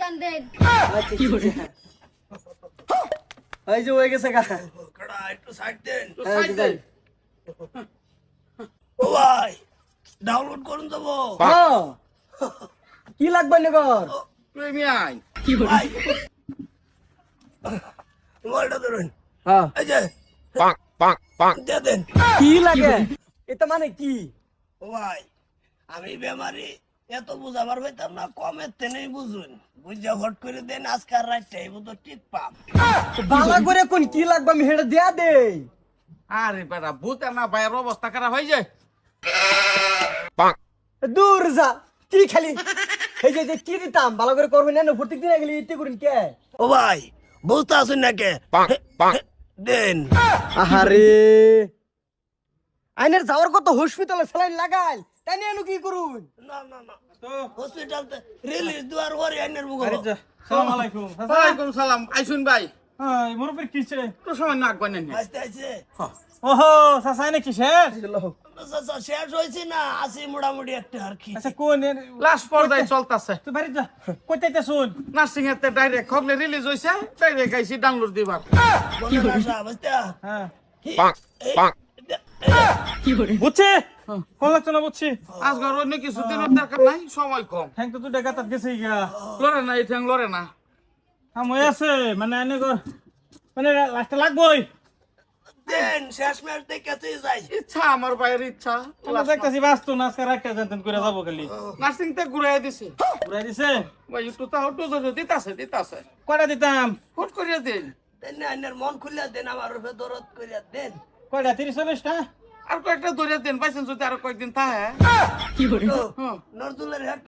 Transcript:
দেন দেন আচ্ছা কি হরে এই যে হয়ে গেছে গা কড়া একটু সাইড দেন সাইড দেন ও ভাই ডাউনলোড করুন দেবো হ্যাঁ কি লাগবে নগর প্রেমিয়াই ভাই মোবাইলটা ধরুন হ্যাঁ এই যে দিয়ে দেন কি লাগে এটা মানে কি ও ভাই আমি বেমারি এত বুঝাবার হইতাম না কমের তেনেই বুঝুন বুঝা হট করে দেন আজকাল রাতটা এই তো টিক পাম বালা করে কোন কি লাগবে আমি হেডে দেয়া দেই আরে বেটা ভূত না ভাইয়ের অবস্থা খারাপ হয়ে যায় দূর যা কি খালি এই যে কি দিতাম ভালো করে করবেন না প্রত্যেক দিন গেলি ইতি করেন কে ও ভাই বুঝতে আসুন না কে দেন আহারে আইনের যাওয়ার কত হসপিটালে স্যালাইন লাগাই তাই নিয়ে কি করুন না না না হসপিটাল রিলিজ দুয়ার পরে আইনের মুখ সালাম আলাইকুম ওয়ালাইকুম সালাম আইসুন ভাই হ্যাঁ মুরব্বির কিছে তো সময় নাক বানেন আসতে আইছে ওহো সাসাই নাকি শেষ শেষ হয়েছে না আসি মোটামুটি একটা আর কি আচ্ছা কোন লাস্ট পর্যায়ে চলতেছে তুই বাড়ি যা কইতাইতে শুন নার্সিং এর ডাইরেক্ট খগলে রিলিজ হইছে ডাইরেক্ট আইছি ডাউনলোড দিবার বুঝতে হ্যাঁ পাক বুঝছি কোন লাগতো না বুঝছি আজকাল অন্য কিছু দিনের দরকার নাই সময় কম ঠ্যাং তো তুই ডাকাত গেছে গা লড়ে না এই ঠ্যাং লড়ে না মই আছে মানে এনে মানে লাস্টে লাগবই দেন শেষ ম্যাচ দেখতে যাই ইচ্ছা আমার ভাইয়ের ইচ্ছা তোলা দেখতেছি বাস্তু না আজকে রাখতে জানতেন করে যাবো খালি নার্সিং তে ঘুরাই দিছে ঘুরাই দিছে ভাই একটু তাও তো দিতাছে কয়টা দিতাম ফট করিয়া দিন দেন আইনের মন খুলে দেন আমার উপরে দরদ করিয়া দেন কয়টা 30-40টা আর কয়েকটা ধরিয়া দিন পাইছেন যদি আরো কয়েকদিন থাকে নজরুলের হেড